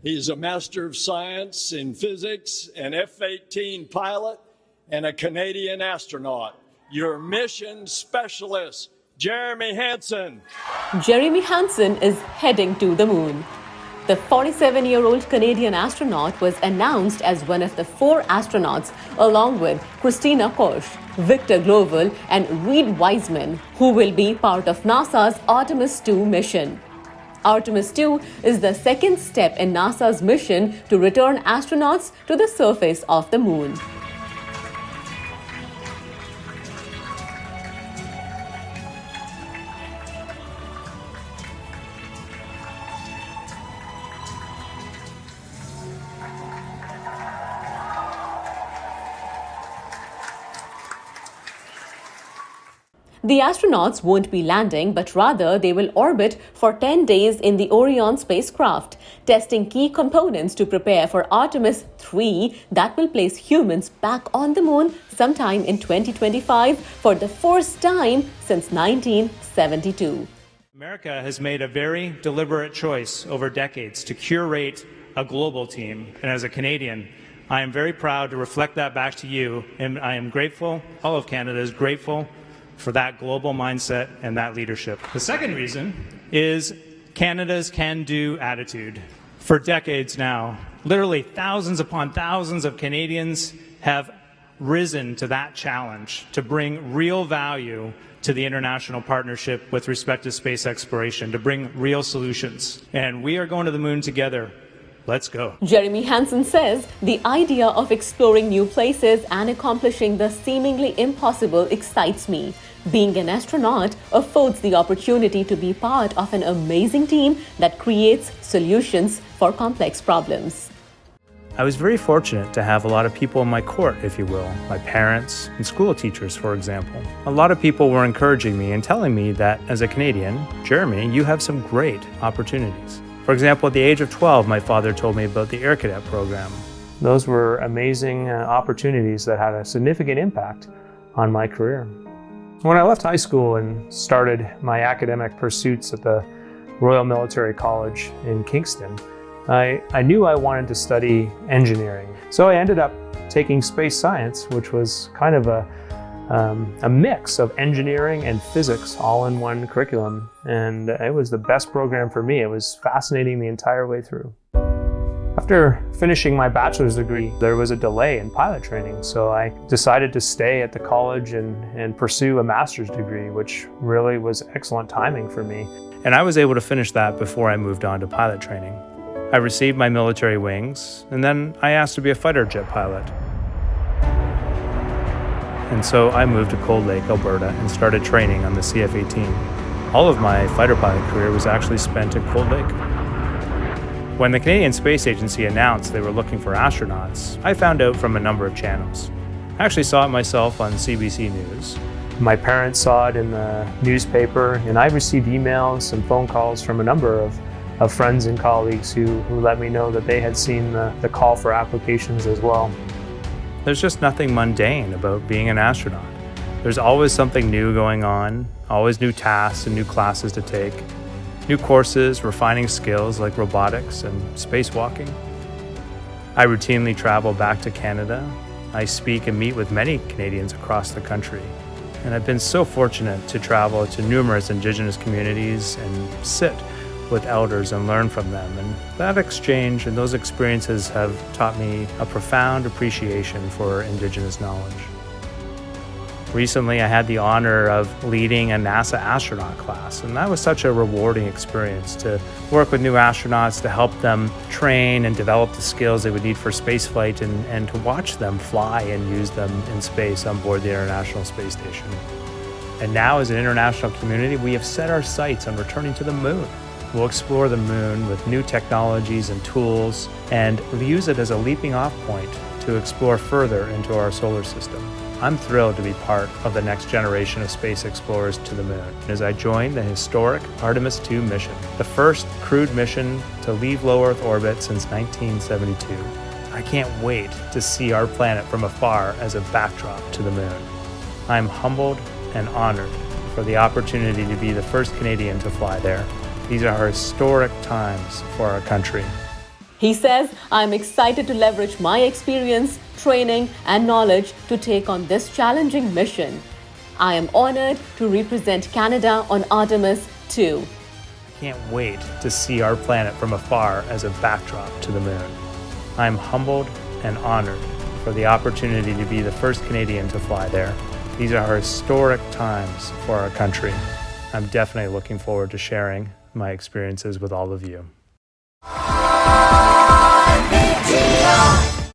He's a Master of Science in Physics, an F-18 pilot, and a Canadian astronaut. Your mission specialist, Jeremy Hansen. Jeremy Hansen is heading to the moon. The 47-year-old Canadian astronaut was announced as one of the 4 astronauts, along with Christina Koch, Victor Gloval, and Reed Wiseman, who will be part of NASA's Artemis II mission. Artemis II is the second step in NASA's mission to return astronauts to the surface of the moon. The astronauts won't be landing, but rather they will orbit for 10 days in the Orion spacecraft, testing key components to prepare for Artemis III that will place humans back on the moon sometime in 2025 for the first time since 1972. America has made a very deliberate choice over decades to curate a global team, and as a Canadian, I am very proud to reflect that back to you, and I am grateful, all of Canada is grateful for that global mindset and that leadership. The second reason is Canada's can-do attitude. For decades now, literally thousands upon thousands of Canadians have risen to that challenge to bring real value to the international partnership with respect to space exploration, to bring real solutions. And we are going to the moon together. Let's go. Jeremy Hansen says the idea of exploring new places and accomplishing the seemingly impossible excites me. Being an astronaut affords the opportunity to be part of an amazing team that creates solutions for complex problems. I was very fortunate to have a lot of people in my court, if you will, my parents and school teachers, for example. A lot of people were encouraging me and telling me that as a Canadian, Jeremy, you have some great opportunities. For example, at the age of 12, my father told me about the Air Cadet program. Those were amazing opportunities that had a significant impact on my career. When I left high school and started my academic pursuits at the Royal Military College in Kingston, I knew I wanted to study engineering. So I ended up taking space science, which was kind of a mix of engineering and physics all in one curriculum. And it was the best program for me. It was fascinating the entire way through. After finishing my bachelor's degree, there was a delay in pilot training, so I decided to stay at the college and pursue a master's degree, which really was excellent timing for me. And I was able to finish that before I moved on to pilot training. I received my military wings, and then I asked to be a fighter jet pilot. And so I moved to Cold Lake, Alberta, and started training on the CF-18. All of my fighter pilot career was actually spent at Cold Lake. When the Canadian Space Agency announced they were looking for astronauts, I found out from a number of channels. I actually saw it myself on CBC News. My parents saw it in the newspaper, and I received emails and phone calls from a number of friends and colleagues who let me know that they had seen the call for applications as well. There's just nothing mundane about being an astronaut. There's always something new going on, always new tasks and new classes to take, new courses, refining skills like robotics and spacewalking. I routinely travel back to Canada. I speak and meet with many Canadians across the country. And I've been so fortunate to travel to numerous Indigenous communities and sit with elders and learn from them. And that exchange and those experiences have taught me a profound appreciation for Indigenous knowledge. Recently, I had the honor of leading a NASA astronaut class, and that was such a rewarding experience to work with new astronauts, to help them train and develop the skills they would need for spaceflight, and to watch them fly and use them in space on board the International Space Station. And now, as an international community, we have set our sights on returning to the moon. We'll explore the moon with new technologies and tools and use it as a leaping off point to explore further into our solar system. I'm thrilled to be part of the next generation of space explorers to the moon as I join the historic Artemis II mission, the first crewed mission to leave low Earth orbit since 1972. I can't wait to see our planet from afar as a backdrop to the moon. I'm humbled and honored for the opportunity to be the first Canadian to fly there. These are historic times for our country. He says, I'm excited to leverage my experience, training, and knowledge to take on this challenging mission. I am honored to represent Canada on Artemis 2. Can't wait to see our planet from afar as a backdrop to the moon. I'm humbled and honored for the opportunity to be the first Canadian to fly there. These are historic times for our country. I'm definitely looking forward to sharing my experiences with all of you. IPTV.